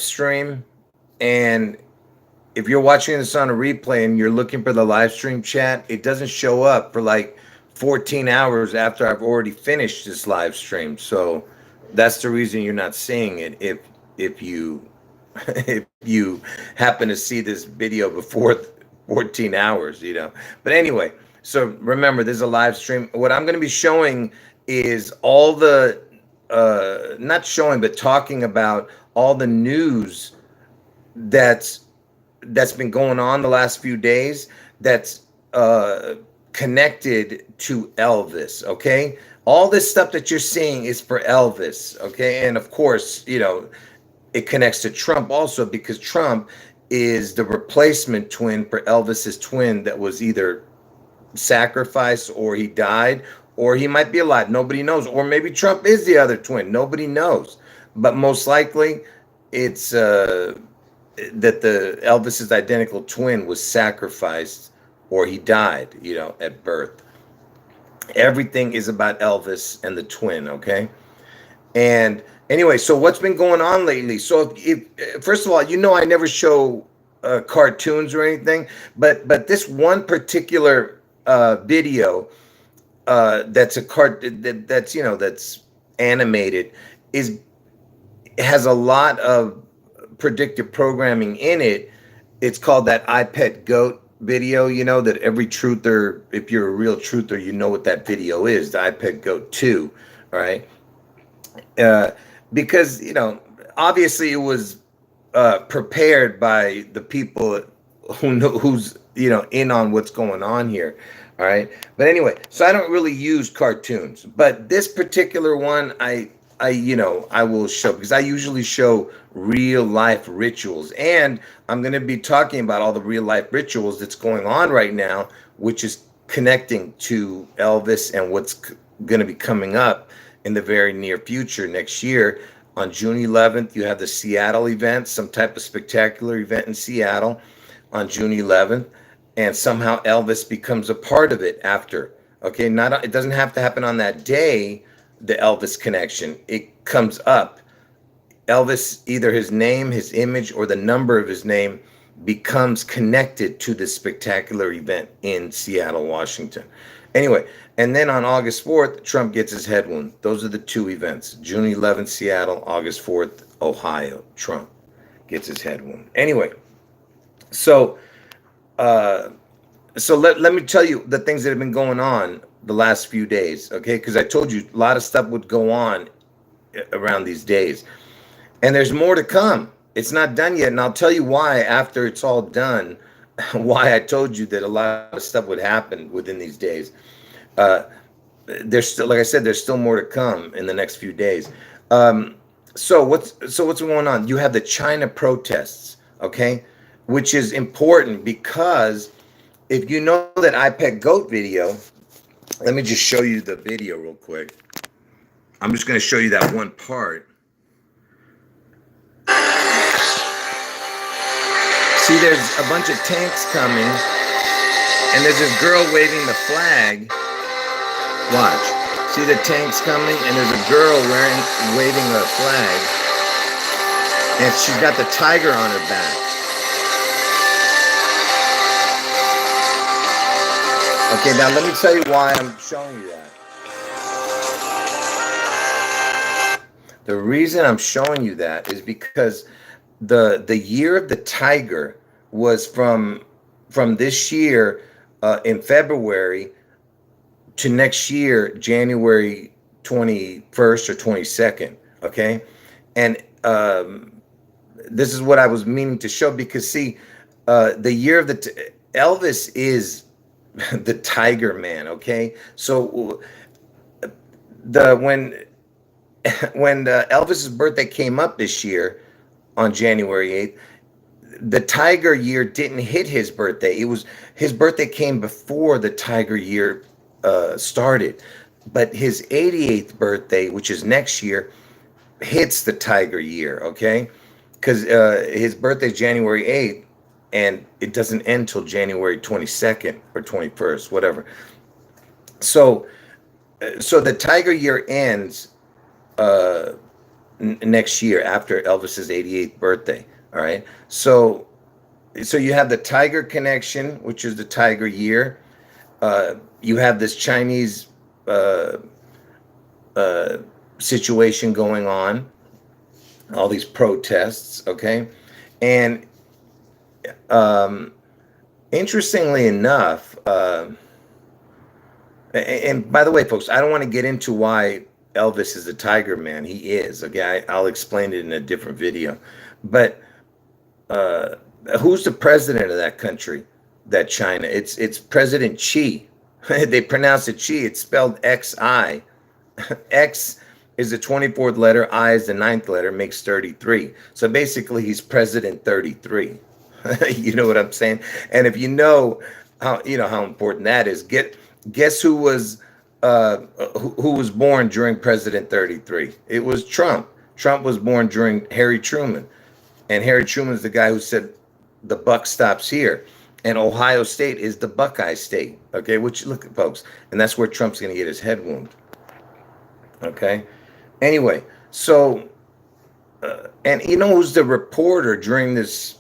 stream, and if you're watching this on a replay and you're looking for the live stream chat, it doesn't show up for like 14 hours after I've already finished this live stream. So that's the reason you're not seeing it. If you if you happen to see this video before 14 hours, you know. But anyway, so remember, there's a live stream. What I'm going to be showing is all the not showing, but talking about all the news that's been going on the last few days that's connected to Elvis. Okay, all this stuff that you're seeing is for Elvis. Okay, and of course, you know, it connects to Trump also, because Trump is the replacement twin for Elvis's twin that was either sacrificed, or he died, or he might be alive. Nobody knows. Or maybe Trump is the other twin. Nobody knows. But most likely it's that the Elvis's identical twin was sacrificed, or he died, you know, at birth. Everything is about Elvis and the twin, okay? And anyway, so what's been going on lately? So if first of all, you know, I never show cartoons or anything, but this one particular video that's a that's, you know, that's animated, is has a lot of predictive programming in it. It's called that I Pet Goat video. You know that every truther, if you're a real truther, you know what that video is, the I Pet Goat 2, right? Because, you know, obviously it was prepared by the people who know, who's, you know, in on what's going on here. All right. But anyway, so I don't really use cartoons, but this particular one, you know, I will show, because I usually show real life rituals, and I'm going to be talking about all the real life rituals that's going on right now, which is connecting to Elvis and what's going to be coming up in the very near future. Next year on June 11th, you have the Seattle event, some type of spectacular event in Seattle on June 11th, and somehow Elvis becomes a part of it after. Okay, it doesn't have to happen on that day, the Elvis connection. It comes up. Elvis, either his name, his image, or the number of his name becomes connected to this spectacular event in Seattle, Washington. Anyway, and then on August 4th, Trump gets his head wound. Those are the two events. June 11th, Seattle. August 4th, Ohio. Trump gets his head wound. Anyway, so let me tell you the things that have been going on the last few days, okay? Because I told you a lot of stuff would go on around these days. And there's more to come. It's not done yet. And I'll tell you why after it's all done, why I told you that a lot of stuff would happen within these days. There's still, like I said, there's still more to come in the next few days. So what's going on? You have the China protests, okay? Which is important, because if you know that I Pet Goat video, let me just show you the video real quick. I'm just going to show you that one part. See, there's a bunch of tanks coming, and there's this girl waving the flag. Watch. See the tanks coming, and there's a girl waving a flag, and she's got the tiger on her back. Okay, now let me tell you why I'm showing you that. The reason I'm showing you that is because the year of the tiger was from this year in February to next year, January 21st or 22nd, okay? And this is what I was meaning to show, because see, the year of the Elvis is the Tiger Man, okay? So when Elvis's birthday came up this year on January 8th, the Tiger year didn't hit his birthday. His birthday came before the Tiger year started, but his 88th birthday, which is next year, hits the Tiger year, okay? Because his birthday is January 8th, and it doesn't end till January 22nd or 21st, whatever. So the Tiger year ends next year after Elvis's 88th birthday. All right. So you have the Tiger connection, which is the Tiger year. You have this Chinese uh, uh, situation going on, all these protests. Okay. And um, interestingly enough, and by the way, folks, I don't want to get into why Elvis is a tiger man. He is. Okay. I'll explain it in a different video. But uh, who's the president of that country, that China? It's President Xi. They pronounce it Xi. It's spelled Xi. X is the 24th letter, I is the ninth letter, makes 33. So basically, he's President 33. You know what I'm saying? And if you know how important that is, guess who was born during President 33? It was Trump. Trump was born during Harry Truman. And Harry Truman is the guy who said the buck stops here. And Ohio State is the Buckeye State. Okay, which, look at, folks, and that's where Trump's going to get his head wound. Okay. Anyway, so and you know who's the reporter during this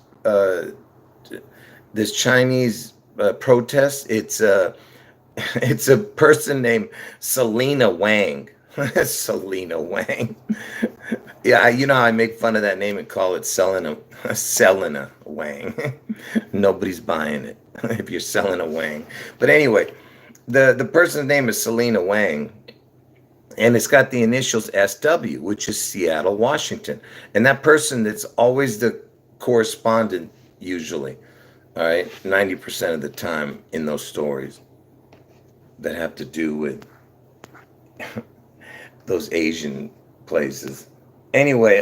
Chinese protest? It's a person named Selena Wang. Selena Wang. Yeah, you know how I make fun of that name and call it Selena Wang. Nobody's buying it if you're selling a Wang. But anyway, the person's name is Selena Wang. And it's got the initials SW, which is Seattle, Washington. And that person that's always the correspondent, usually, all right, 90% of the time in those stories that have to do with those Asian places. Anyway,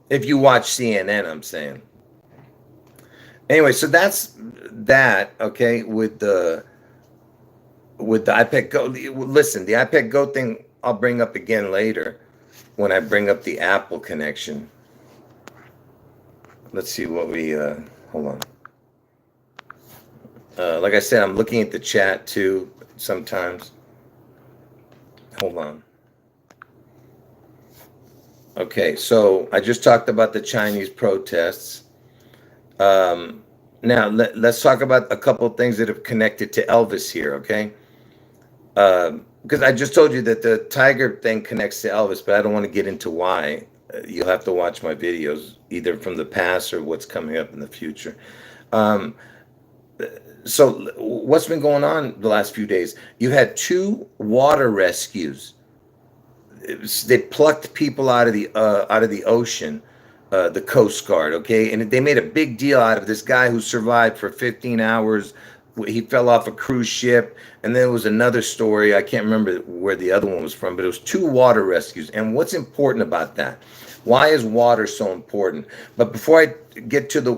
if you watch CNN, I'm saying. Anyway, so that's that, okay, with the iPad Go. Listen, the iPad Go thing I'll bring up again later when I bring up the Apple connection. Let's see what we, hold on. Like I said, I'm looking at the chat too sometimes. Hold on. Okay, so I just talked about the Chinese protests. Now, let's talk about a couple of things that have connected to Elvis here, okay? Because I just told you that the tiger thing connects to Elvis, but I don't want to get into why. You'll have to watch my videos, either from the past or what's coming up in the future. So what's been going on the last few days? You had 2 water rescues. They plucked people out of the ocean, the Coast Guard, okay? And they made a big deal out of this guy who survived for 15 hours. He fell off a cruise ship. And then there was another story. I can't remember where the other one was from, but it was 2 water rescues. And what's important about that? Why is water so important? But before I get to the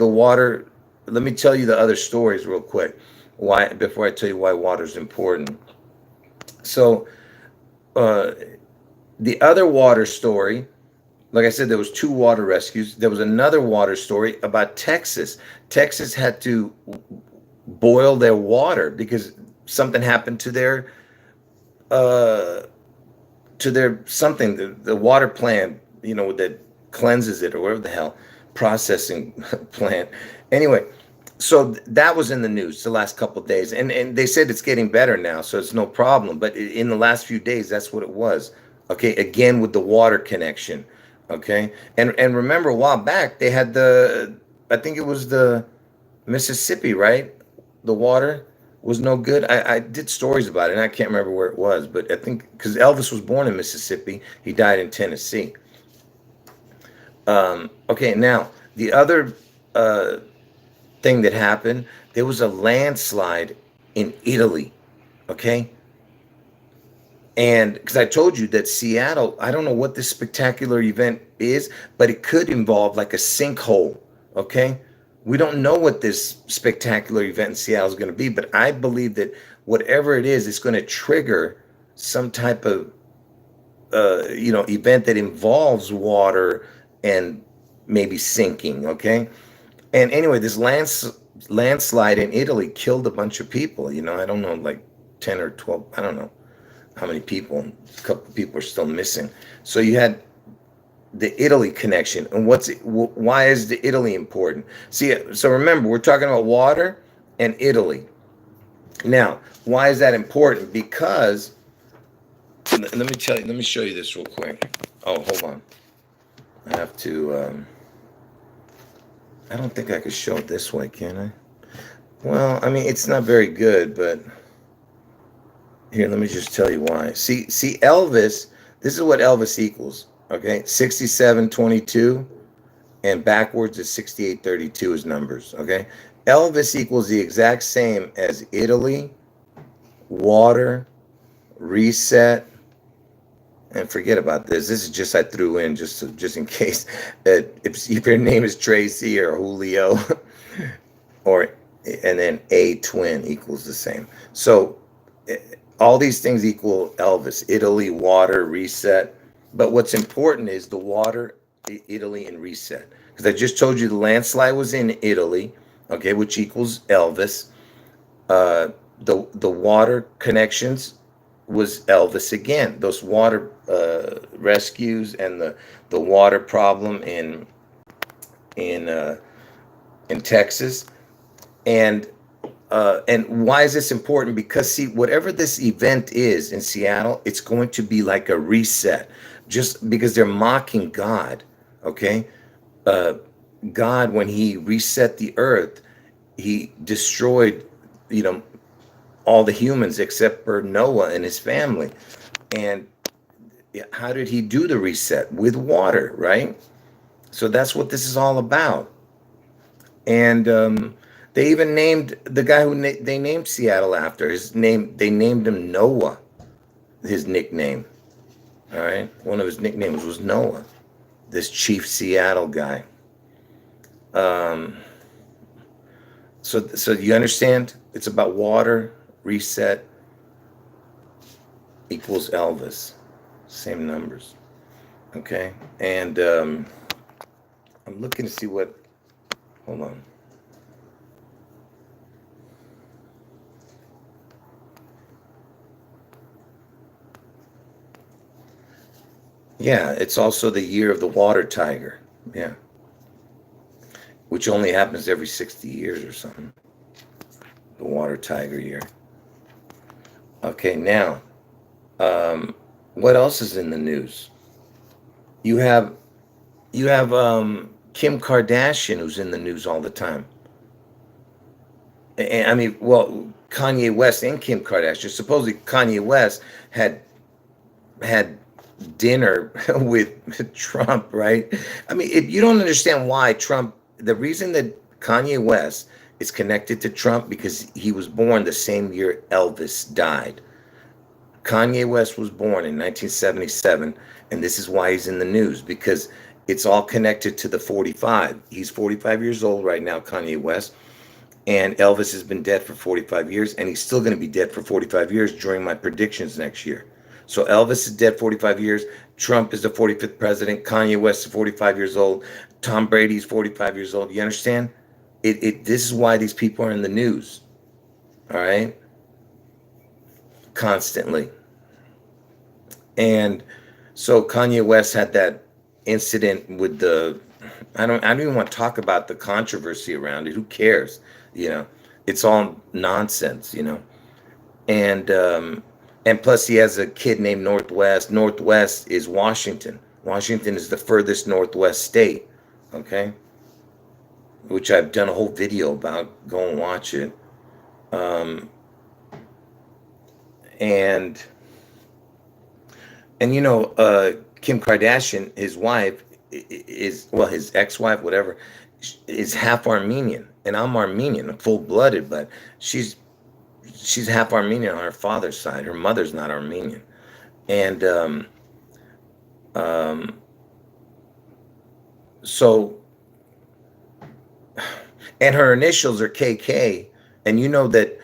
water, let me tell you the other stories real quick. Before I tell you why water is important. So the other water story, like I said, there was 2 water rescues. There was another water story about Texas. Texas had to boil their water because something happened to their something, the water plant, that cleanses it, or whatever the hell, processing plant. Anyway, so that was in the news the last couple of days, and they said it's getting better now, so it's no problem. But in the last few days, that's what it was. Okay, again with the water connection. Okay, and remember a while back they had I think it was the Mississippi, right? The water was no good. I did stories about it, and I can't remember where it was, but I think because Elvis was born in Mississippi, he died in Tennessee. Okay, now the other thing that happened, there was a landslide in Italy. Okay, and because I told you that Seattle, I don't know what this spectacular event is, but it could involve like a sinkhole. Okay. We don't know what this spectacular event in Seattle is going to be, but I believe that whatever it is, it's going to trigger some type of, event that involves water and maybe sinking. Okay. And anyway, this landslide in Italy killed a bunch of people. I don't know, like 10 or 12. I don't know how many people. A couple of people are still missing. So you had the Italy connection. And why is the Italy important? See, so remember, we're talking about water and Italy. Now, why is that important? Because let me tell you, let me show you this real quick. Oh, hold on. I have to, I don't think I could show it this way, can I? Well, I mean, it's not very good, but here, let me just tell you why. See, Elvis, this is what Elvis equals, okay? 6722 and backwards is 6832 is numbers, okay? Elvis equals the exact same as Italy, water, reset, and forget about this. This is just I threw in just in case that if your name is Tracy or Julio, or and then a twin equals the same. So all these things equal Elvis: Italy, water, reset. But what's important is the water, Italy, and reset. Because I just told you the landslide was in Italy, okay, which equals Elvis. The water connections was Elvis again. Those water rescues and the water problem in Texas, and why is this important? Because see, whatever this event is in Seattle, it's going to be like a reset, just because they're mocking God. Okay, God, when He reset the earth, He destroyed, all the humans except for Noah and his family. And how did He do the reset? With water, right? So that's what this is all about. And they even named the guy who they named Seattle after. His name, they named him Noah, his nickname. All right. One of his nicknames was Noah, this Chief Seattle guy. So you understand? It's about water, reset, equals Elvis. Same numbers. Okay. And I'm looking to see what, hold on. Yeah, it's also the year of the water tiger. Yeah. Which only happens every 60 years or something. The water tiger year. Okay, now, what else is in the news? You have Kim Kardashian, who's in the news all the time. And I mean, well, Kanye West and Kim Kardashian. Supposedly, Kanye West had dinner with Trump, right? I mean, you don't understand why Trump. The reason that Kanye West is connected to Trump because he was born the same year Elvis died. Kanye West was born in 1977, and this is why he's in the news, because it's all connected to the 45. He's 45 years old right now, Kanye West, and Elvis has been dead for 45 years, and he's still going to be dead for 45 years during my predictions next year. So Elvis is dead 45 years. Trump is the 45th president. Kanye West is 45 years old. Tom Brady is 45 years old. You understand? This is why these people are in the news. All right? Constantly. And so Kanye West had that incident with I don't even want to talk about the controversy around it. Who cares? It's all nonsense, and plus he has a kid named Northwest. Northwest is Washington. Washington is the furthest northwest state, okay? Which I've done a whole video about. Go and watch it. And Kim Kardashian, his wife is, well, his ex-wife, whatever, is half Armenian, and I'm Armenian, full-blooded, but she's half Armenian on her father's side. Her mother's not Armenian, and so, and her initials are KK, and you know that.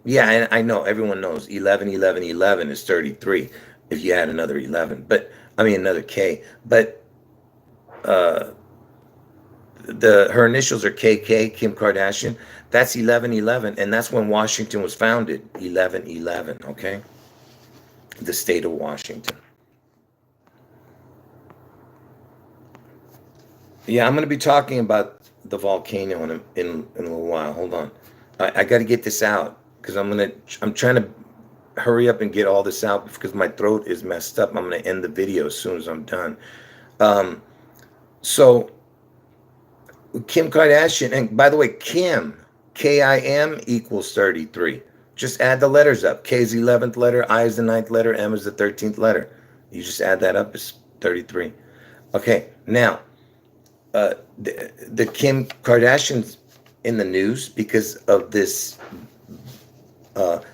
Yeah, and I know everyone knows 11, 11, 11 is 33. If you add another 11, but I mean another K, but her initials are KK, Kim Kardashian. That's 1111, and that's when Washington was founded. 1111. Okay, the state of Washington. Yeah, I'm going to be talking about the volcano in a little while. Hold on. I got to get this out because I'm trying to hurry up and get all this out because my throat is messed up. I'm going to end the video as soon as I'm done. Um, so Kim Kardashian, and by the way, Kim, Kim equals 33. Just add the letters up. K is the 11th letter, I is the 9th letter, M is the 13th letter. You just add that up, it's 33. Okay, now, the Kim Kardashian's in the news because of this Balenciaga,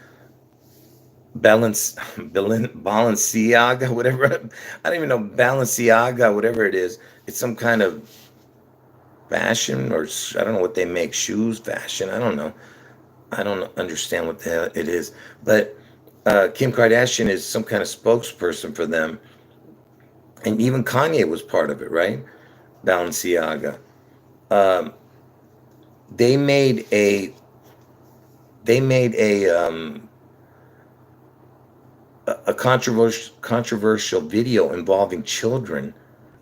whatever. I don't even know, Balenciaga, whatever it is. It's some kind of fashion, or I don't know what they make, shoes, fashion, I don't know. I don't understand what the hell it is. But Kim Kardashian is some kind of spokesperson for them. And even Kanye was part of it, right? Balenciaga. Um, they made a they made a controversial video involving children.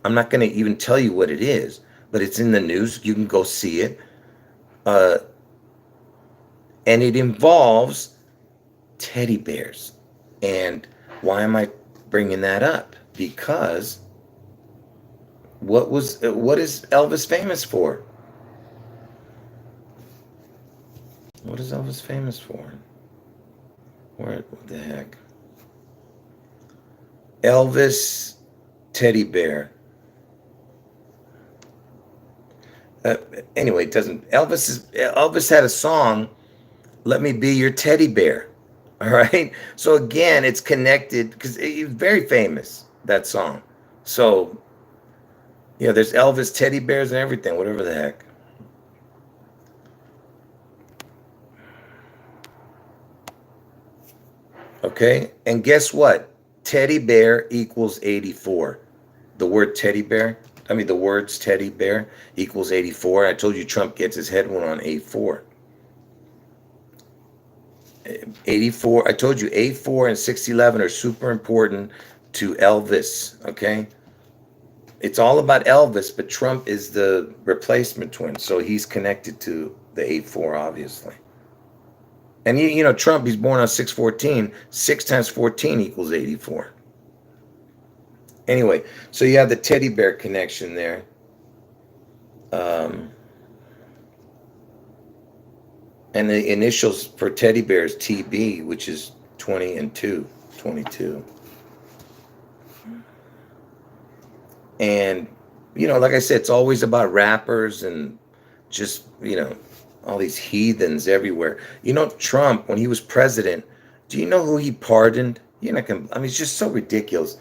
I'm not going to even tell you what it is, but it's in the news. You can go see it. Uh, and it involves teddy bears. And why am I bringing that up? Because what is Elvis famous for? What is Elvis famous for? What the heck? Elvis teddy bear. Anyway, it doesn't. Elvis had a song, "Let Me Be Your Teddy Bear." All right. So again, it's connected because it's very famous, that song. So yeah, there's Elvis teddy bears and everything, whatever the heck. Okay. And guess what? Teddy bear equals 84. The word teddy bear, the words teddy bear equals 84. I told you Trump gets his head one on 84. 84, I told you 84 and 611 are super important to Elvis, okay? It's all about Elvis, but Trump is the replacement twin, so he's connected to the 84, obviously. And you know, Trump, he's born on 614. 6 times 14 equals 84. Anyway, so you have the teddy bear connection there. And the initials for teddy bear is TB, which is 20 and 2, 22. And, you know, like I said, it's always about rappers and just, you know, all these heathens everywhere. You know, Trump, when he was president, do you know who he pardoned? You're not gonna, it's just so ridiculous.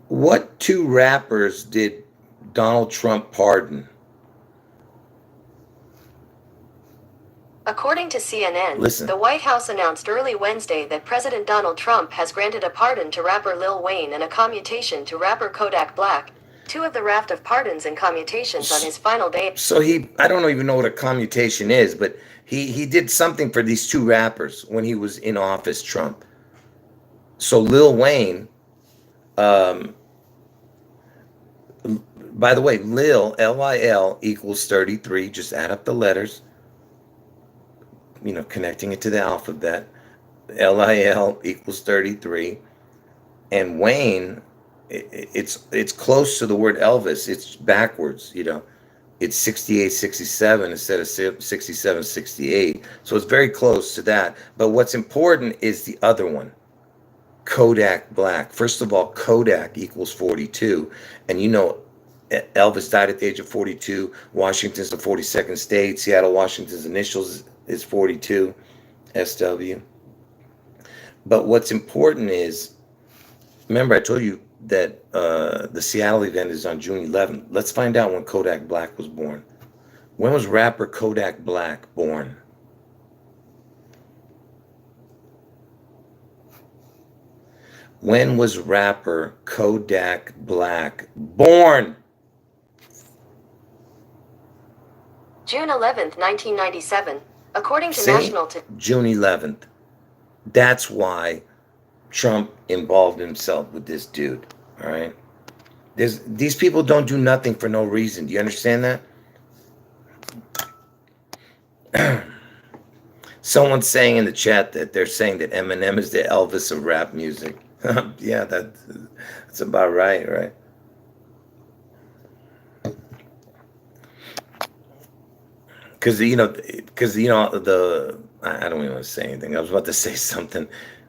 What two rappers did Donald Trump pardon? According to CNN, Listen. The White House announced early Wednesday that President Donald Trump has granted a pardon to rapper Lil Wayne and a commutation to rapper Kodak Black, two of the raft of pardons and commutations on his final day. So I don't even know what a commutation is, but he did something for these two rappers when he was in office, Trump. So Lil Wayne, by the way, Lil, Lil equals 33. Just add up the letters, you know, connecting it to the alphabet. Lil equals 33. And Wayne, it's close to the word Elvis. It's backwards, you know. It's 68, 67 instead of 67, 68. So it's very close to that. But what's important is the other one, Kodak Black. First of all, Kodak equals 42. And you know, Elvis died at the age of 42. Washington's the 42nd state. Seattle, Washington's initials is 42, SW. But what's important is, remember I told you that the Seattle event is on June 11th. Let's find out when Kodak Black was born. When was rapper Kodak Black born? When was rapper Kodak Black born? June 11th, 1997. According to See? National June 11th. That's why Trump involved himself with this dude. All right. These people don't do nothing for no reason. Do you understand that? Someone's saying in the chat that they're saying that Eminem is the Elvis of rap music. Yeah, that's about right, right? Because I don't even want to say anything. I was about to say something.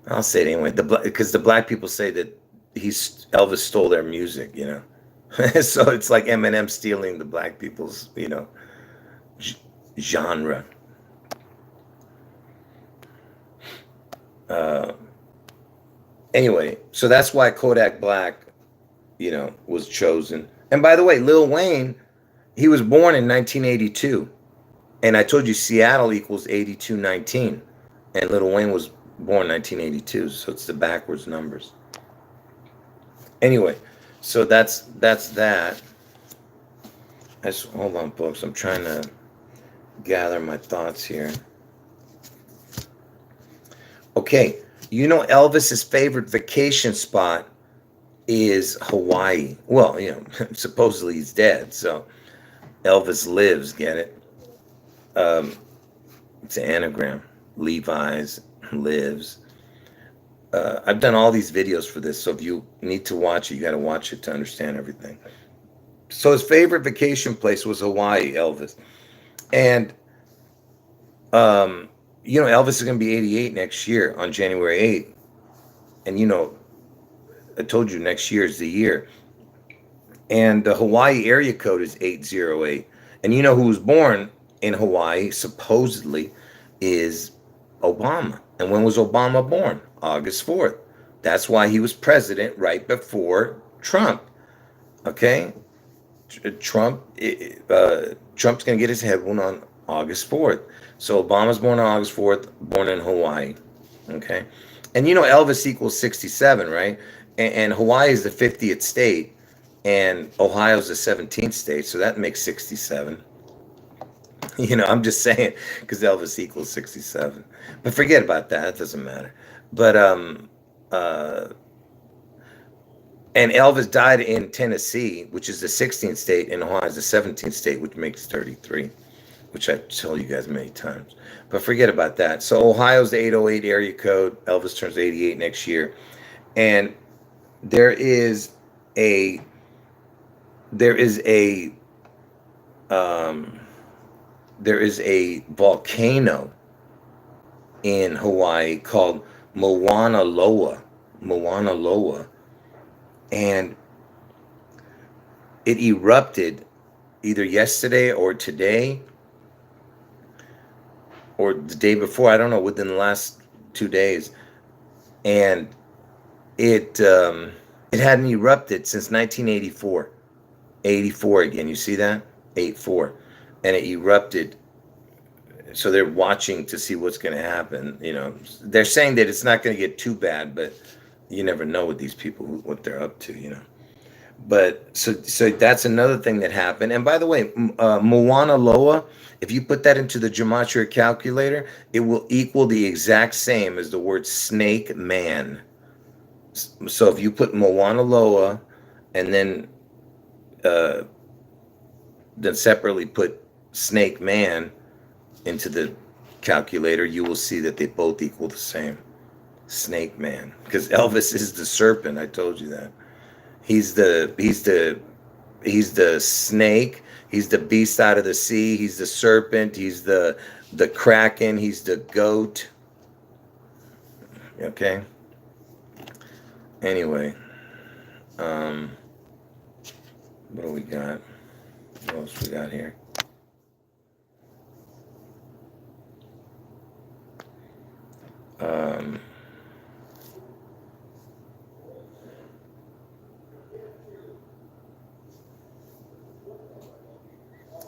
I'll say it anyway. Because the black people say that Elvis stole their music. So it's like Eminem stealing the black people's genre. Anyway, so that's why Kodak Black, was chosen. And by the way, Lil Wayne, he was born in 1982. And I told you Seattle equals 8219. And Lil Wayne was born 1982. So it's the backwards numbers. Anyway, so that's that. Hold on, folks. I'm trying to gather my thoughts here. Okay. Elvis's favorite vacation spot is Hawaii. Well, supposedly he's dead, so Elvis lives, get it? It's an anagram. Levi's lives. I've done all these videos for this, so if you need to watch it, you got to watch it to understand everything. So his favorite vacation place was Hawaii, Elvis. And Elvis is going to be 88 next year on January 8th. And, I told you next year is the year. And the Hawaii area code is 808. And who was born in Hawaii, supposedly, is Obama. And when was Obama born? August 4th. That's why he was president right before Trump. Okay? Trump's going to get his head wound on August 4th. So Obama's born on August 4th, born in Hawaii. Okay? And Elvis equals 67, right? And Hawaii is the 50th state, and Ohio's the 17th state, so that makes 67. I'm just saying, because Elvis equals 67. But forget about that. It doesn't matter. But, and Elvis died in Tennessee, which is the 16th state, and Ohio is the 17th state, which makes 33, which I've told you guys many times. But forget about that. So Ohio's the 808 area code. Elvis turns 88 next year. And there is a volcano in Hawaii called Mauna Loa, and it erupted either yesterday or today or the day before, I don't know, within the last 2 days, and it hadn't erupted since 1984. 84 again, you see that? 84. And it erupted. So they're watching to see what's going to happen. They're saying that it's not going to get too bad, but you never know with these people what they're up to. But so that's another thing that happened. And by the way, Mauna Loa, if you put that into the gematria calculator, it will equal the exact same as the word snake man. So if you put Mauna Loa and then separately put snake man into the calculator, you will see that they both equal the same. Snake man, because Elvis is the serpent. I told you that. He's the snake. He's the beast out of the sea. He's the serpent. He's the kraken. He's the goat. Okay. Anyway, what do we got? What else we got here?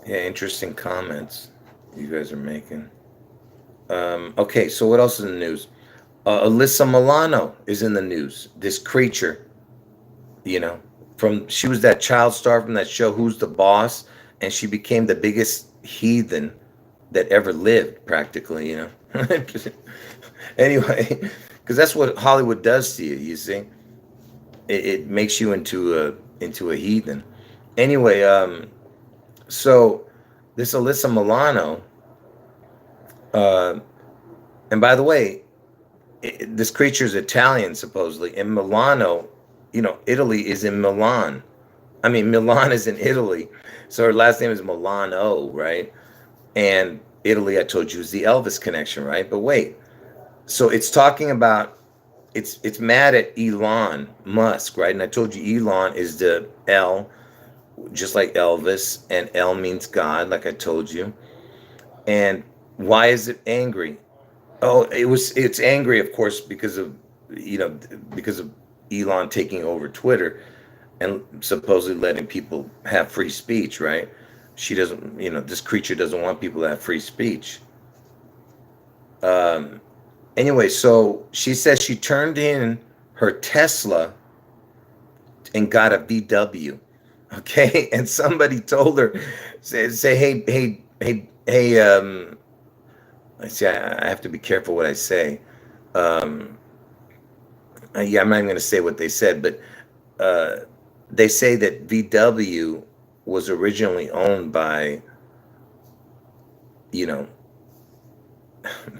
Yeah, interesting comments you guys are making. Okay, so what else is in the news? Alyssa Milano is in the news. This creature, she was that child star from that show, Who's the Boss? And she became the biggest heathen that ever lived, practically, Anyway, because that's what Hollywood does to you, you see. it makes you into a heathen. Anyway, so this Alyssa Milano, uh, and by the way, this creature is Italian supposedly, and Milano, Italy is in Milan. I mean, Milan is in Italy, so her last name is Milano, right? And Italy, I told you, is the Elvis connection, right? But wait, so it's talking about it's mad at Elon Musk, right? And I told you Elon is the L, just like Elvis, and L means God, like I told you. And why is it angry? Oh, it's angry, of course, because of you know because of Elon taking over Twitter and supposedly letting people have free speech, right? She doesn't, this creature doesn't want people to have free speech. Um, anyway, so she says she turned in her Tesla and got a VW. Okay, and somebody told her, say, hey, I see, I have to be careful what I say. Um, yeah, I'm not even going to say what they said, but uh, they say that VW was originally owned by, you know,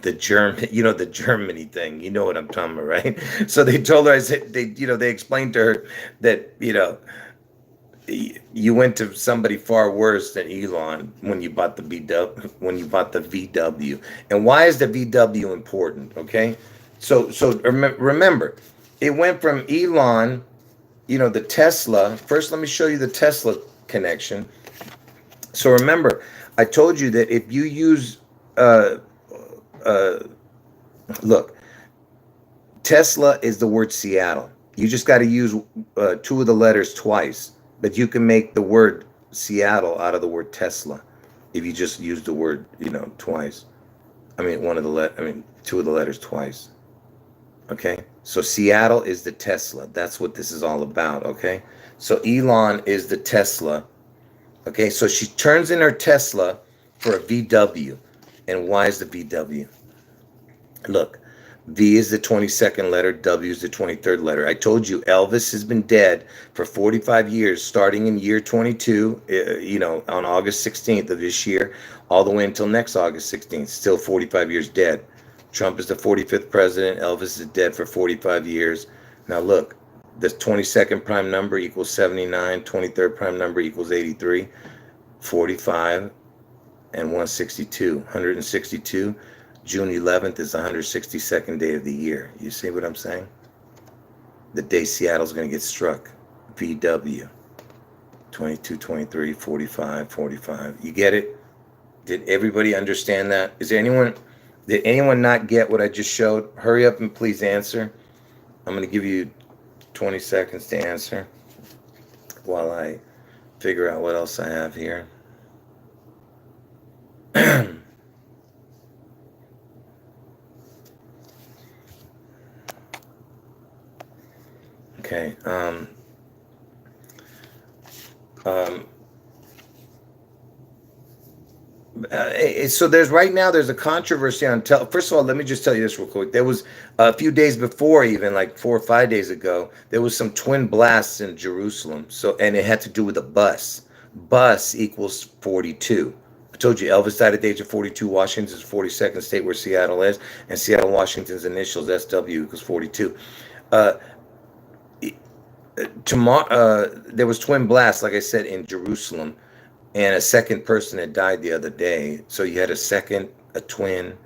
the German, the Germany thing. You know what I'm talking about, right? So they told her, I said, they explained to her that, you went to somebody far worse than Elon when you bought the VW. And why is the VW important? Okay, so remember, it went from Elon, the Tesla. First, let me show you the Tesla connection. So remember, I told you that if you use, uh, uh, look, Tesla is the word Seattle. You just got to use two of the letters twice, but you can make the word Seattle out of the word Tesla if you just use the word, twice. I mean, two of the letters twice. Okay, so Seattle is the Tesla. That's what this is all about. Okay, so Elon is the Tesla. Okay, so she turns in her Tesla for a VW. And why is the VW? Look, V is the 22nd letter, W is the 23rd letter. I told you Elvis has been dead for 45 years, starting in year 22, on August 16th of this year, all the way until next August 16th, still 45 years dead. Trump is the 45th president. Elvis is dead for 45 years. Now look, the 22nd prime number equals 79, 23rd prime number equals 83, 45, and 162, 162. June 11th is the 162nd day of the year. You see what I'm saying? The day Seattle's going to get struck. VW. 22, 23, 45, 45. You get it? Did everybody understand that? Did anyone not get what I just showed? Hurry up and please answer. I'm going to give you 20 seconds to answer while I figure out what else I have here. Okay. So there's a controversy on first of all, let me just tell you this real quick. There was a few days before, even like 4 or 5 days ago, there was some twin blasts in Jerusalem. So, and it had to do with a bus. Bus equals 42. I told you Elvis died at the age of 42. Washington is the 42nd state where Seattle is, and Seattle, Washington's initials SW equals 42. Tomorrow, there was twin blasts, like I said, in Jerusalem, and a second person had died the other day. So you had a twin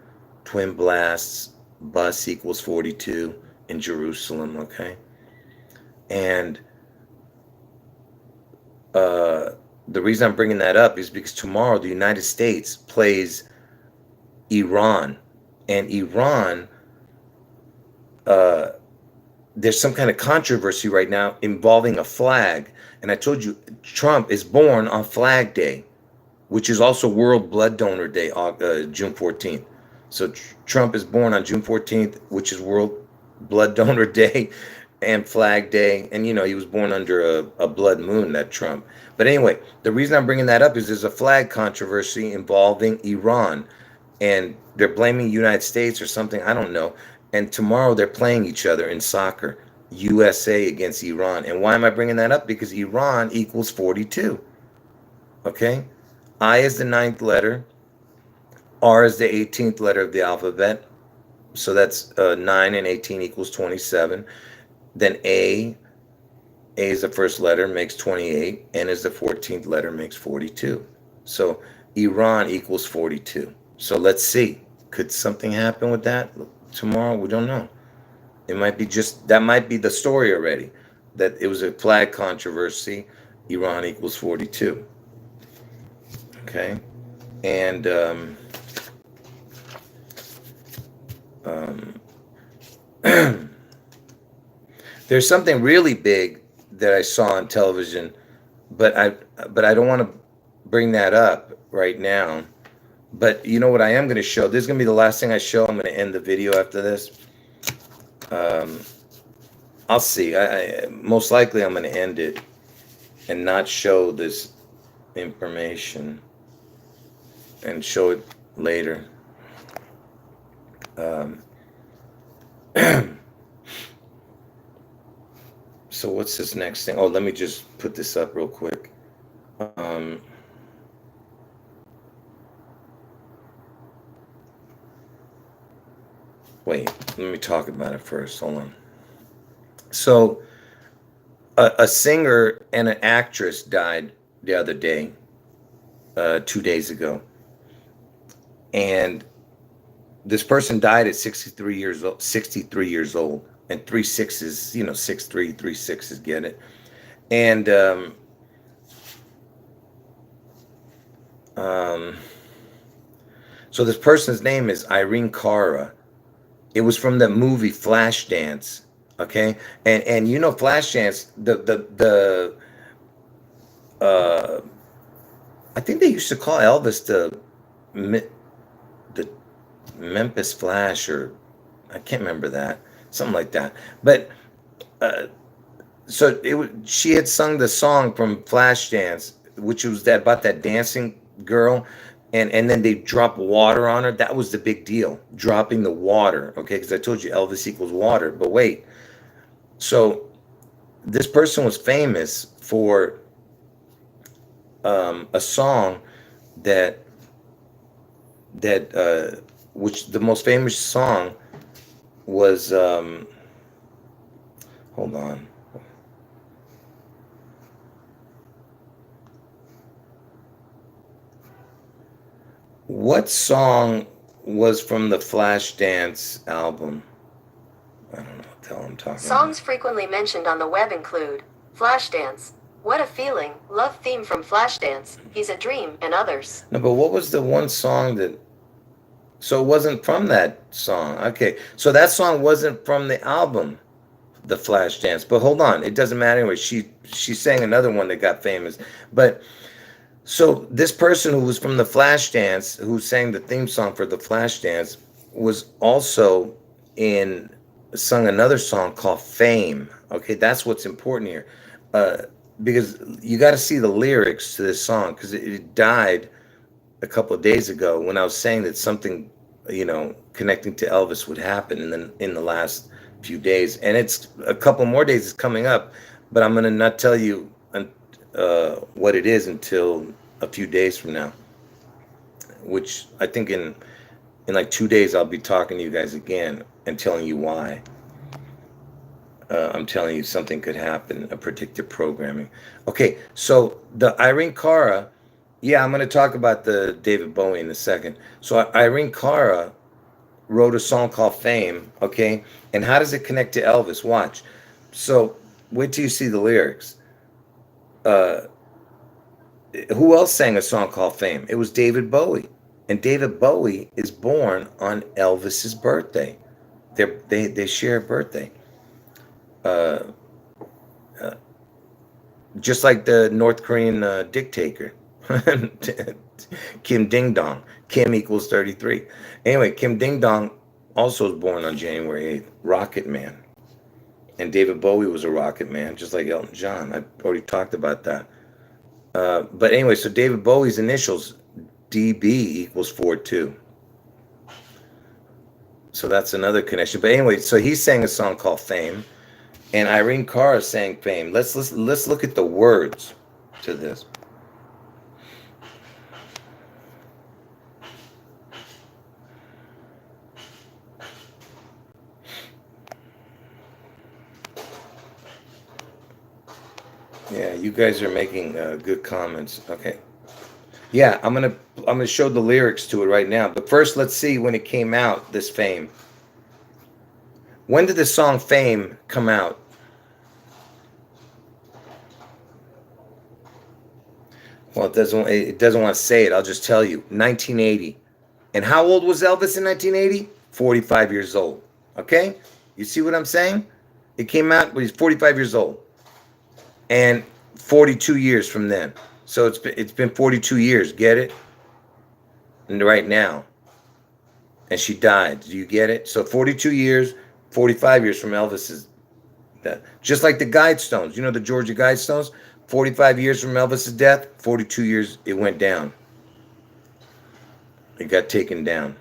blasts. Bus equals 42 in Jerusalem. Okay, and the reason I'm bringing that up is because tomorrow the United States plays Iran, and Iran. There's some kind of controversy right now involving a flag. And I told you, Trump is born on Flag Day, which is also World Blood Donor Day, June 14th. So Trump is born on June 14th, which is World Blood Donor Day and Flag Day. And, he was born under a blood moon, that Trump. But anyway, the reason I'm bringing that up is there's a flag controversy involving Iran. And they're blaming the United States or something. I don't know. And tomorrow they're playing each other in soccer. USA against Iran. And why am I bringing that up? Because Iran equals 42. Okay? I is the 9th letter. R is the 18th letter of the alphabet. So that's 9 and 18 equals 27. Then A is the first letter, makes 28. N is the 14th letter, makes 42. So Iran equals 42. So let's see. Could something happen with that tomorrow? We don't know. It might be that might be the story already. That it was a flag controversy. Iran equals 42. Okay. And there's something really big that I saw on television, but I don't want to bring that up right now. But you know what I am going to show? This is going to be the last thing I show. I'm going to end the video after this. I'll see. I most likely I'm going to end it and not show this information and show it later. So what's this next thing? Oh, let me just put this up real quick. Wait, let me talk about it first. Hold on. So a singer and an actress died the other day, 2 days ago. And this person died at 63 years old, 63 years old, and 3 6s, 6'3", 3 6s, get it? And so this person's name is Irene Cara. It was from the movie Flashdance, okay? And Flashdance, I think they used to call Elvis the Memphis Flash, or I can't remember that, something like that. But so she had sung the song from Flashdance, which was about that dancing girl, and then they drop water on her. That was the big deal, dropping the water, okay? Because I told you Elvis equals water. But wait, so this person was famous for a song which the most famous song was, hold on. What song was from the Flashdance album? I don't know what the hell I'm talking Songs about. frequently mentioned on the web include Flashdance, What a Feeling, Love Theme from Flashdance, He's a Dream, and others. No, but what was the one song that... So it wasn't from that song. Okay, so that song wasn't from the album, the Flashdance. But hold on, it doesn't matter anyway. She sang another one that got famous. But so this person who was from the Flashdance, who sang the theme song for the Flashdance, was also sung another song called Fame. Okay, that's what's important here. Because you got to see the lyrics to this song, because it died a couple of days ago when I was saying that something, connecting to Elvis would happen in the last few days. And it's a couple more days is coming up, but I'm going to not tell you what it is until a few days from now, which I think in like 2 days I'll be talking to you guys again and telling you why. I'm telling you something could happen, a predictive programming. Okay, so the Irene Cara, yeah, I'm going to talk about the David Bowie in a second. So Irene Cara wrote a song called Fame, okay? And how does it connect to Elvis? Watch. So wait till you see the lyrics. Who else sang a song called Fame? It was David Bowie. And David Bowie is born on Elvis's birthday. They share a birthday. Just like the North Korean dictator, Kim Ding Dong. Kim equals 33. Anyway, Kim Ding Dong also was born on January 8th, Rocket Man. And David Bowie was a rocket man, just like Elton John. I already talked about that. But anyway, so David Bowie's initials, DB, equals 42. So that's another connection. But anyway, so he sang a song called Fame. And Irene Cara sang fame. Let's look at the words to this. Yeah, you guys are making good comments. Okay. Yeah, I'm gonna show the lyrics to it right now. But first, let's see when it came out. This Fame. When did the song Fame come out? Well, it doesn't want to say it. I'll just tell you. 1980. And how old was Elvis in 1980? 45 years old. Okay? You see what I'm saying? It came out when he's 45 years old. And 42 years from then. So it's been 42 years. Get it? And right now. And she died. Do you get it? So 42 years, 45 years from Elvis's death. Just like the Guidestones. You know the Georgia Guidestones? 45 years from Elvis's death, 42 years it went down. It got taken down.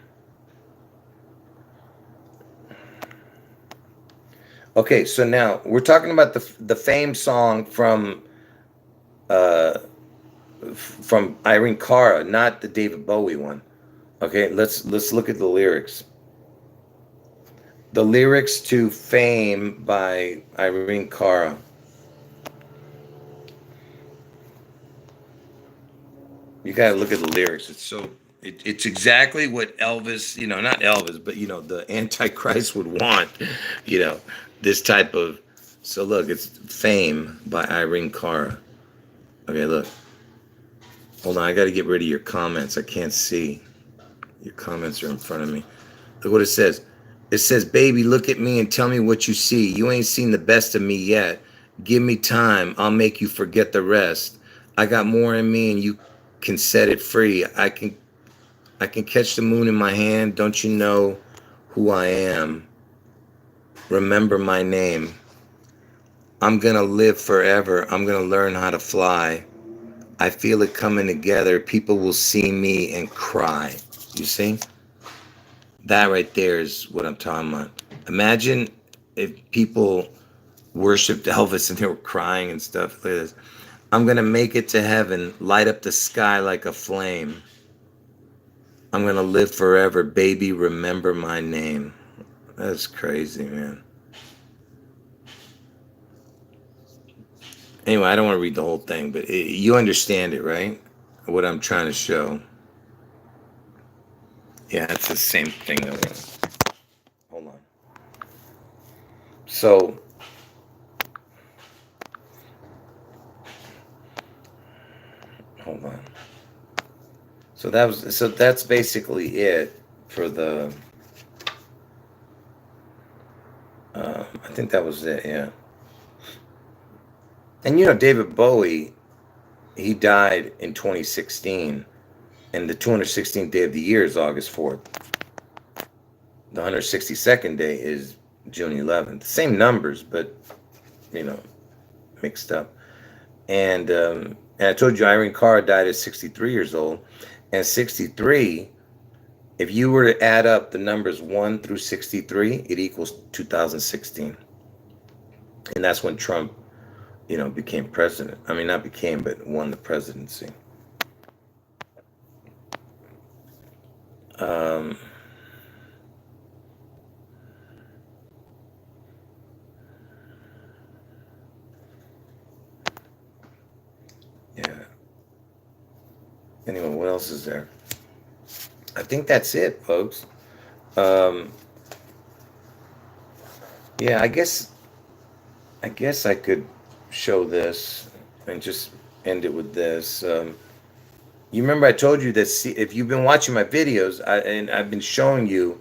Okay, so now we're talking about the Fame song from Irene Cara, not the David Bowie one. Okay, let's look at the lyrics. The lyrics to Fame by Irene Cara. You gotta look at the lyrics. It's exactly what Elvis, not Elvis, but the Antichrist would want, this type of. So look, it's Fame by Irene Cara. Okay, look. Hold on, I gotta get rid of your comments. I can't see. Your comments are in front of me. Look what it says. It says, baby, look at me and tell me what you see. You ain't seen the best of me yet. Give me time. I'll make you forget the rest. I got more in me and you can set it free. I can catch the moon in my hand. Don't you know who I am? Remember my name. I'm gonna live forever. I'm gonna learn how to fly. I feel it coming together. People will see me and cry. You see? That right there is what I'm talking about. Imagine if people worshipped Elvis and they were crying and stuff like this. I'm going to make it to heaven, light up the sky like a flame. I'm going to live forever. Baby, remember my name. That's crazy, man. Anyway, I don't want to read the whole thing, but you understand it, right? What I'm trying to show. Yeah, it's the same thing. Hold on. So, hold on. So that's basically it for the. I think that was it. Yeah. And David Bowie, he died in 2016. And the 216th day of the year is August 4th. The 162nd day is June 11th. Same numbers, but, mixed up. And I told you Irene Cara died at 63 years old. And 63, if you were to add up the numbers 1 through 63, it equals 2016. And that's when Trump, became president. I mean, not became, but won the presidency. Yeah. Anyway, what else is there? I think that's it, folks. Yeah, I guess I could show this and just end it with this. You remember I told you that if you've been watching my videos, and I've been showing you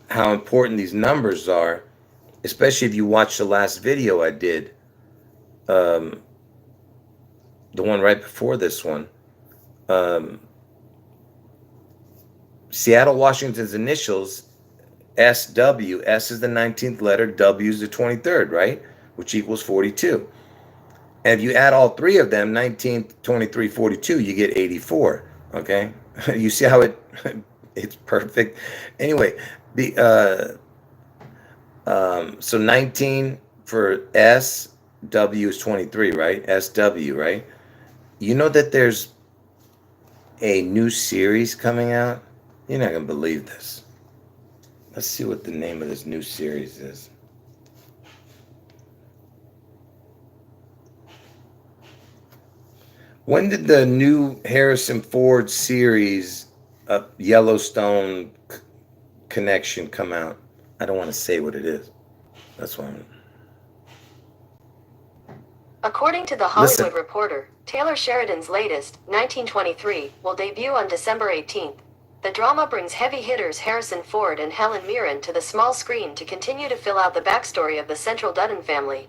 how important these numbers are, especially if you watch the last video I did, the one right before this one. Seattle, Washington's initials, SW. S is the 19th letter, W is the 23rd, right? Which equals 42. And if you add all three of them, 19, 23, 42, you get 84. Okay? You see how it's perfect? Anyway, so 19, for SW is 23, right? SW, right? You know that there's a new series coming out? You're not going to believe this. Let's see what the name of this new series is. When did the new Harrison Ford series, Yellowstone Connection, come out? I don't want to say what it is. That's why I'm... According to The Listen. Hollywood Reporter, Taylor Sheridan's latest, 1923, will debut on December 18th. The drama brings heavy hitters Harrison Ford and Helen Mirren to the small screen to continue to fill out the backstory of the Central Dutton family.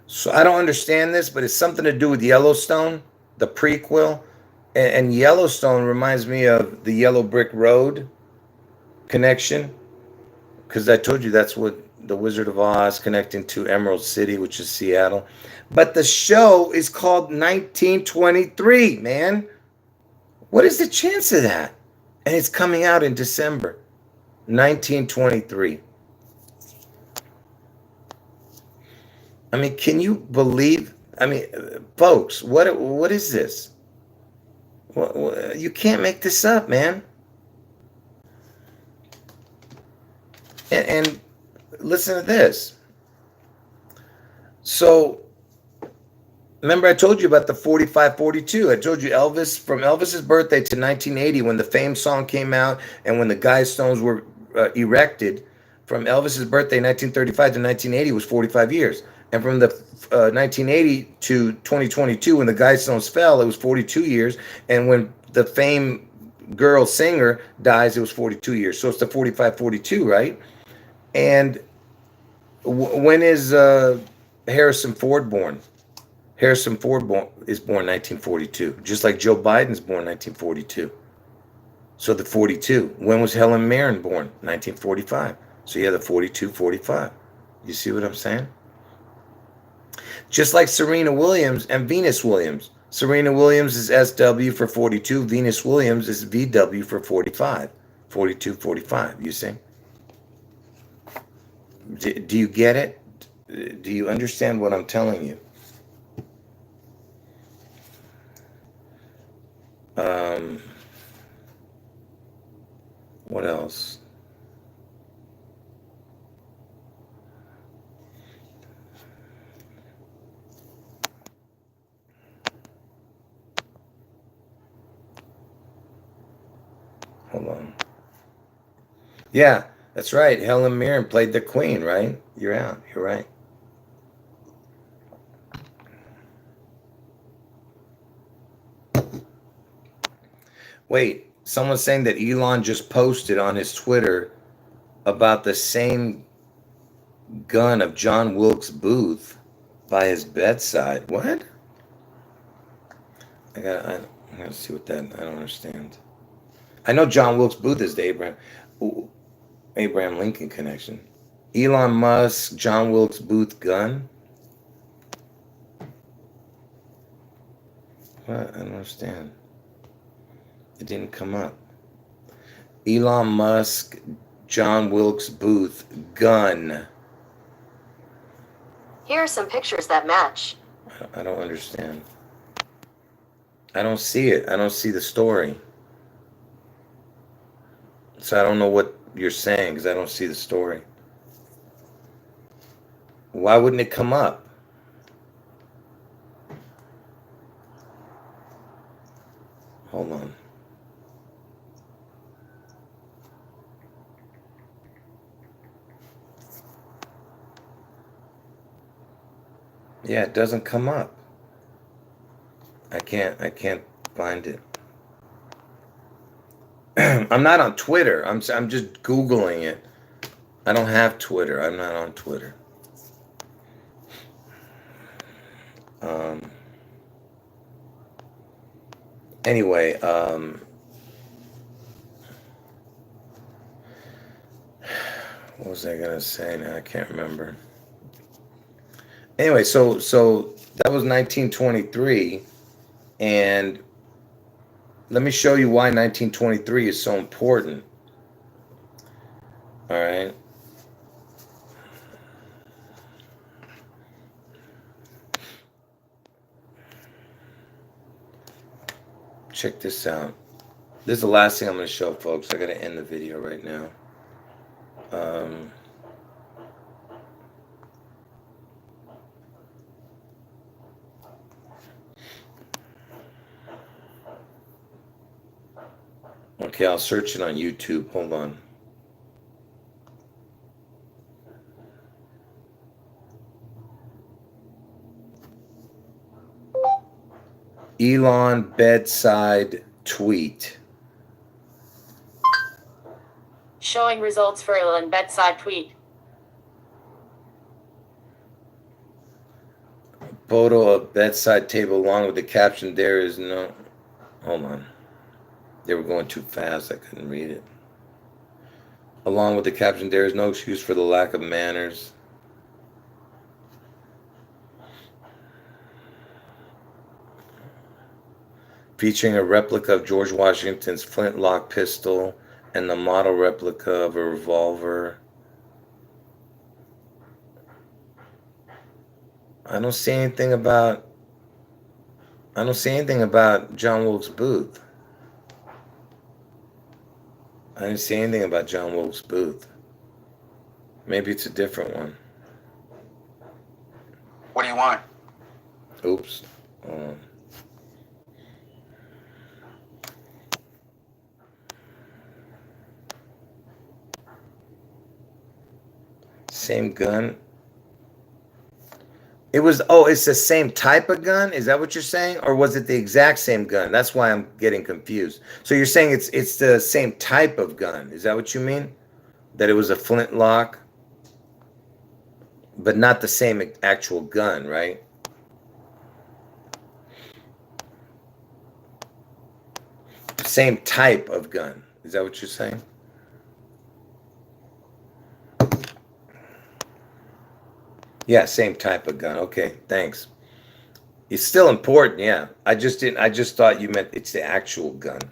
So I don't understand this, but it's something to do with Yellowstone, the prequel. And Yellowstone reminds me of the Yellow Brick Road connection, because I told you that's what the Wizard of Oz connecting to Emerald City, which is Seattle. But the show is called 1923, man. What is the chance of that? And it's coming out in December 1923. I mean, can you believe? I mean, folks, what is this? You can't make this up, man. And listen to this. So, remember I told you about the 45-42. I told you Elvis, from Elvis's birthday to 1980, when the Fame song came out and when the Guidestones were erected, from Elvis's birthday 1935 to 1980 was 45 years. And from the 1980 to 2022, when the Guidestones fell, it was 42 years. And when the Fame girl singer dies, it was 42 years. So it's the 45-42, right? And when is Harrison Ford born? Harrison Ford is born 1942, just like Joe Biden's born 1942. So the 42. When was Helen Mirren born? 1945. So you have the 42-45. You see what I'm saying? Just like Serena Williams and Venus Williams. Serena Williams is SW for 42. Venus Williams is VW for 45. 42-45, you see? Do you get it? Do you understand what I'm telling you? What else? Hold on. Yeah, that's right. Helen Mirren played the Queen, right? You're out. You're right. Wait, someone's saying that Elon just posted on his Twitter about the same gun of John Wilkes Booth by his bedside. What? I gotta see what that... I don't understand. I know John Wilkes Booth is the Abraham Lincoln connection. Elon Musk, John Wilkes Booth gun? What? I don't understand. It didn't come up. Elon Musk, John Wilkes Booth gun. Here are some pictures that match. I don't understand. I don't see it. I don't see the story. So I don't know what you're saying because I don't see the story. Why wouldn't it come up? Hold on. Yeah, it doesn't come up. I can't find it. I'm not on Twitter. I'm just Googling it. I don't have Twitter. I'm not on Twitter. Anyway, what was I gonna say now? I can't remember. Anyway, so that was 1923, and let me show you why 1923 is so important. All right. Check this out. This is the last thing I'm going to show, folks. I got to end the video right now. Okay, I'll search it on YouTube. Hold on. Elon bedside tweet. Showing results for Elon bedside tweet. Photo of bedside table along with the caption, there is no... Hold on. They were going too fast. I couldn't read it. Along with the caption, there is no excuse for the lack of manners. Featuring a replica of George Washington's flintlock pistol and the model replica of a revolver. I don't see anything about John Wilkes Booth. I didn't see anything about John Wilkes Booth. Maybe it's a different one. What do you want? Oops. Same gun. It was, it's the same type of gun? Is that what you're saying? Or was it the exact same gun? That's why I'm getting confused. So you're saying it's the same type of gun. Is that what you mean? That it was a flintlock, but not the same actual gun, right? Same type of gun. Is that what you're saying? Yeah, same type of gun. Okay, thanks. It's still important, yeah. I just thought you meant it's the actual gun.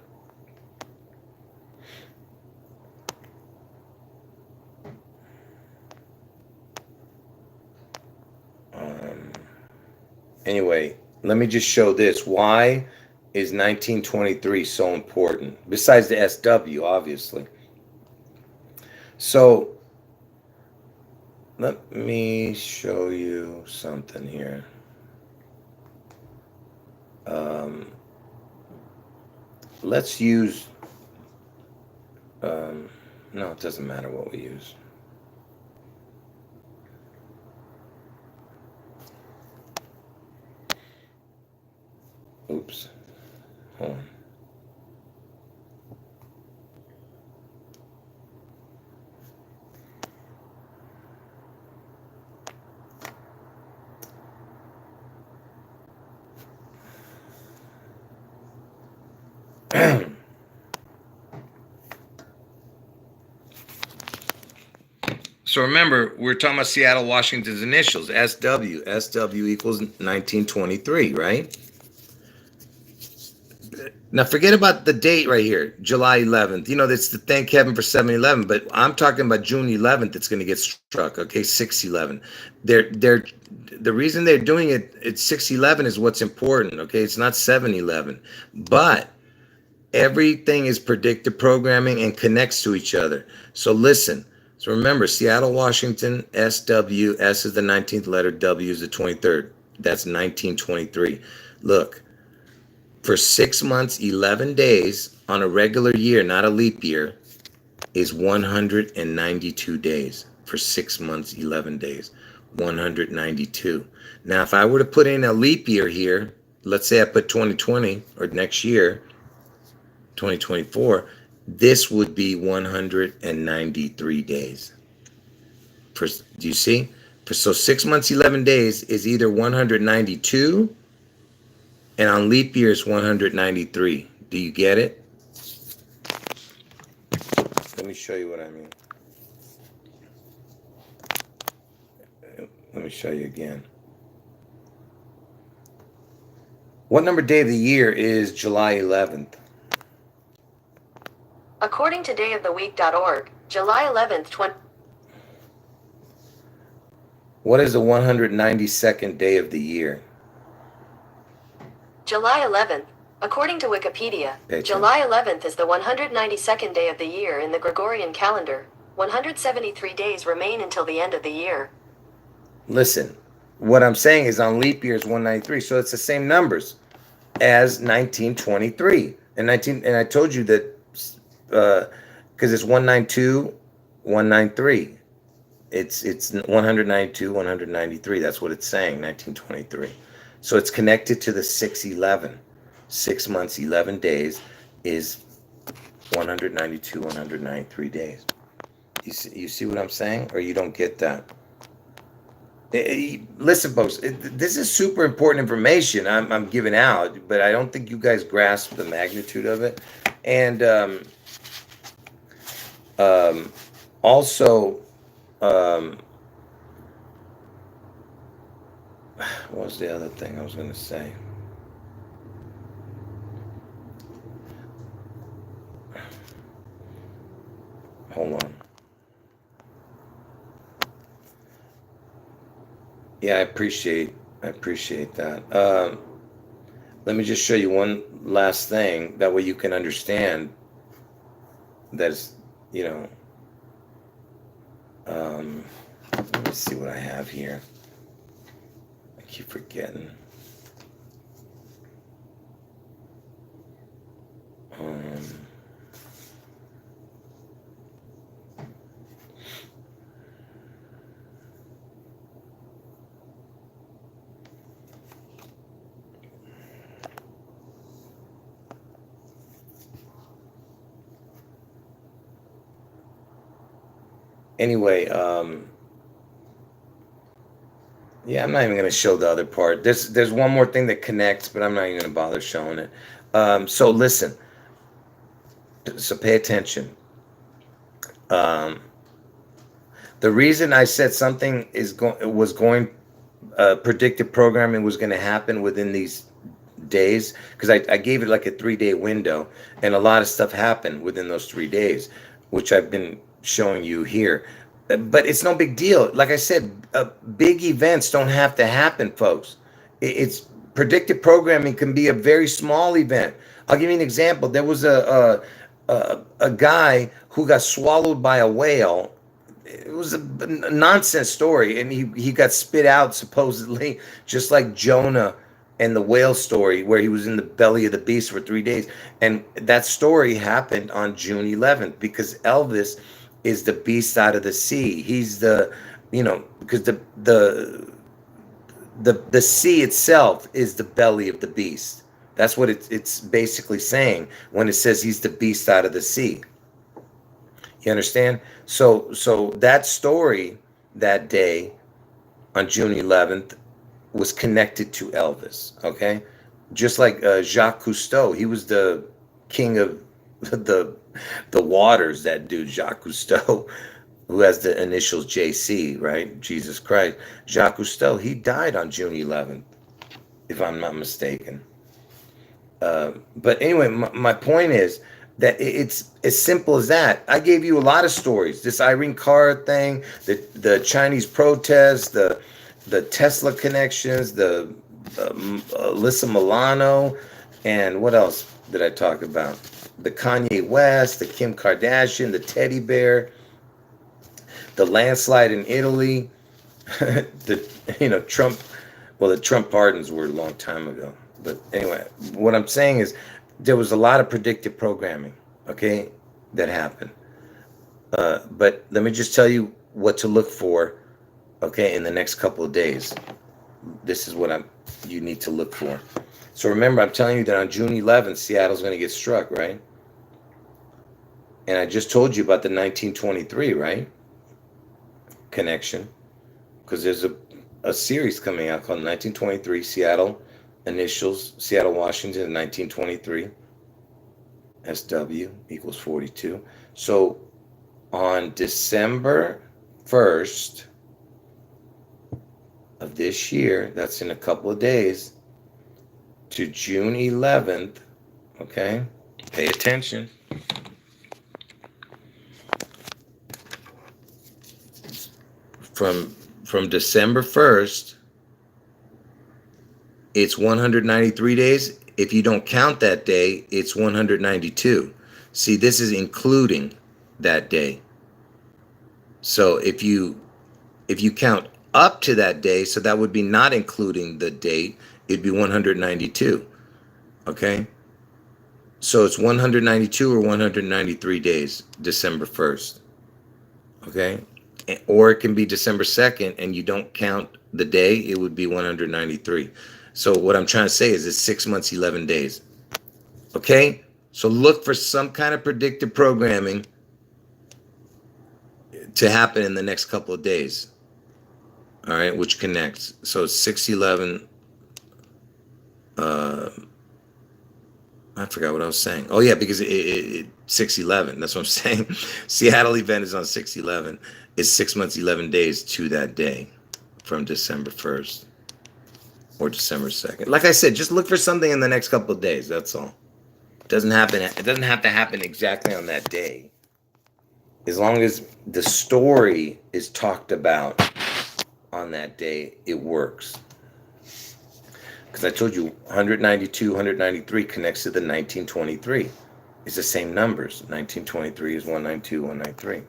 Anyway, let me just show this. Why is 1923 so important? Besides the SW, obviously. So, let me show you something here. Let's use, no, it doesn't matter what we use. Oops, hold on. So remember, we're talking about Seattle, Washington's initials, SW. SW equals 1923, right? Now forget about the date right here, July 11th. You know, that's the thank heaven for 7-11, but I'm talking about June 11th. It's going to get struck. Okay, 6/11. The reason they're doing it at 6/11 is what's important. Okay, it's not 7/11, but everything is predictive programming and connects to each other. So listen. So remember, Seattle, Washington, SW, S is the 19th letter, W is the 23rd. That's 1923. Look, for 6 months, 11 days on a regular year, not a leap year, is 192 days. For 6 months, 11 days, 192. Now, if I were to put in a leap year here, let's say I put 2020 or next year, 2024, this would be 193 days. Do you see? So 6 months, 11 days is either 192, and on leap year is 193. Do you get it? Let me show you what I mean. Let me show you again. What number day of the year is July 11th? According to dayoftheweek.org, July 11th, What is the 192nd day of the year? July 11th, According to Wikipedia, Pay attention. July 11th is the 192nd day of the year in the Gregorian calendar. 173 days remain until the end of the year. Listen, what I'm saying is on leap year is 193, so it's the same numbers as 1923 and I told you that because it's 192, 193. It's 192, 193. That's what it's saying, 1923. So it's connected to the 611. 6 months, 11 days is 192, 193 days. You see what I'm saying? Or you don't get that? Listen, folks, this is super important information I'm giving out, but I don't think you guys grasp the magnitude of it. And also, what was the other thing I was going to say? Hold on. Yeah, I appreciate that. Let me just show you one last thing. That way you can understand that it's, let me see what I have here. I keep forgetting. Anyway, yeah, I'm not even going to show the other part. There's one more thing that connects, but I'm not even going to bother showing it. So listen. So pay attention. The reason I said something was going predictive programming was going to happen within these days, because I gave it like a 3-day window, and a lot of stuff happened within those 3 days, which I've been showing you here. But it's no big deal. Like I said, big events don't have to happen, folks. It's predictive programming can be a very small event. I'll give you an example. There was a guy who got swallowed by a whale. It was a nonsense story, and he got spit out supposedly, just like Jonah and the whale story, where he was in the belly of the beast for 3 days. And that story happened on June 11th because Elvis is the beast out of the sea. He's the, because the sea itself is the belly of the beast. That's what it's basically saying when it says he's the beast out of the sea. You understand? So that story that day on June 11th was connected to Elvis, okay? Just like Jacques Cousteau, he was the king of the waters, that dude, Jacques Cousteau, who has the initials JC, right? Jesus Christ. Jacques Cousteau, he died on June 11th, if I'm not mistaken. But anyway, my point is that it's as simple as that. I gave you a lot of stories. This Irene Cara thing, the Chinese protests, the Tesla connections, the Alyssa Milano, and what else did I talk about? The Kanye West, the Kim Kardashian, the teddy bear, the landslide in Italy, Trump. Well, the Trump pardons were a long time ago. But anyway, what I'm saying is there was a lot of predictive programming, okay, that happened. But let me just tell you what to look for, okay, in the next couple of days. This is what you need to look for. So remember, I'm telling you that on June 11th, Seattle's going to get struck, right? And I just told you about the 1923, right? Connection. Because there's a series coming out called 1923 Seattle Initials, Seattle, Washington, 1923. SW equals 42. So on December 1st of this year, that's in a couple of days, to June 11th, okay? Pay attention. From December 1st, it's 193 days. If you don't count that day, it's 192. See, this is including that day. So if you count up to that day, so that would be not including the date, it'd be 192. Okay? So it's 192 or 193 days, December 1st. Okay? Or it can be December 2nd and you don't count the day, it would be 193. So what I'm trying to say is it's 6 months, 11 days. Okay? So look for some kind of predictive programming to happen in the next couple of days. All right, which connects. So 611. I forgot what I was saying. Oh yeah, because it 611. That's what I'm saying. Seattle event is on 611. It's 6 months, 11 days to that day, from December 1st or December 2nd. Like I said, just look for something in the next couple of days. That's all. It doesn't happen. It doesn't have to happen exactly on that day. As long as the story is talked about on that day, it works. Because I told you 192, 193 connects to the 1923. It's the same numbers. 1923 is 192, 193.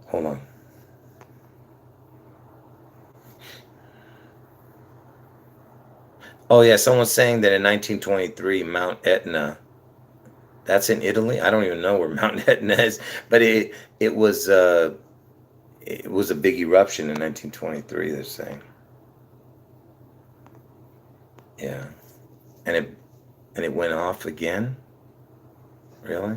Hold on. Oh yeah, someone's saying that in 1923, Mount Etna, that's in Italy. I don't even know where Mount Etna is, but it was a big eruption in 1923. They're saying, yeah, and it went off again. Really?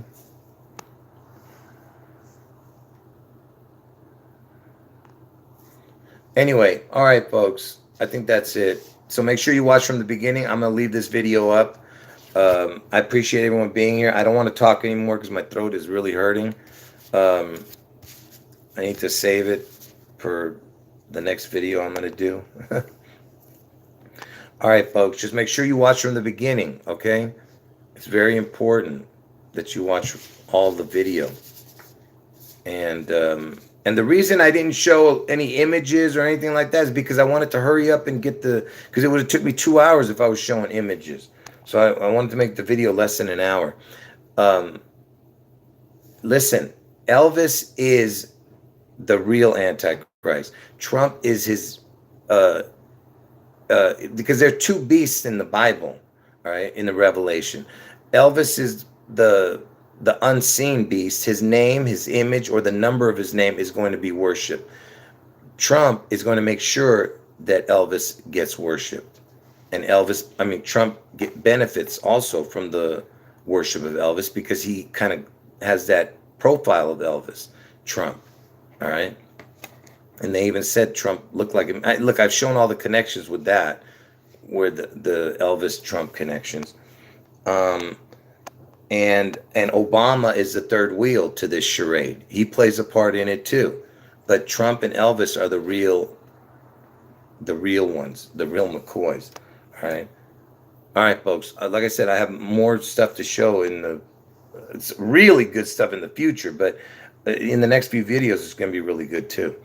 Anyway, all right, folks. I think that's it. So make sure you watch from the beginning. I'm going to leave this video up. I appreciate everyone being here. I don't want to talk anymore because my throat is really hurting. I need to save it for the next video I'm going to do. All right, folks. Just make sure you watch from the beginning, okay? It's very important that you watch all the video. And the reason I didn't show any images or anything like that is because I wanted to hurry up and get because it would have took me 2 hours if I was showing images. So I wanted to make the video less than an hour. Listen, Elvis is the real Antichrist. Trump is his, because there are two beasts in the Bible, all right, in the Revelation. Elvis is the unseen beast. His name, his image, or the number of his name is going to be worshipped. Trump is going to make sure that Elvis gets worshipped. And Trump benefits also from the worship of Elvis because he kind of has that profile of Elvis, Trump. All right. And they even said Trump looked like him. Look, I've shown all the connections with that, where the Elvis Trump connections. And Obama is the third wheel to this charade. He plays a part in it too. But Trump and Elvis are the real ones, the real McCoys. All right, folks. Like I said, I have more stuff to show it's really good stuff in the future, but in the next few videos, it's going to be really good too.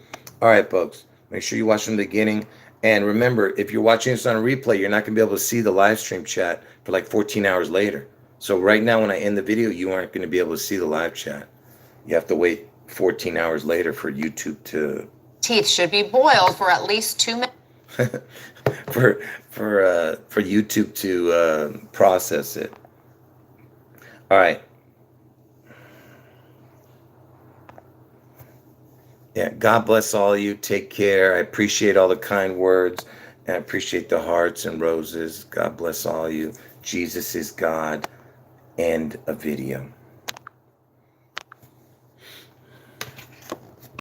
All right, folks. Make sure you watch from the beginning. And remember, if you're watching this on a replay, you're not going to be able to see the live stream chat for like 14 hours later. So right now, when I end the video, you aren't going to be able to see the live chat. You have to wait 14 hours later for YouTube to... Teeth should be boiled for at least 2 minutes. for YouTube to process it. All right. Yeah, God bless all of you. Take care. I appreciate all the kind words. And I appreciate the hearts and roses. God bless all of you. Jesus is God. End a video.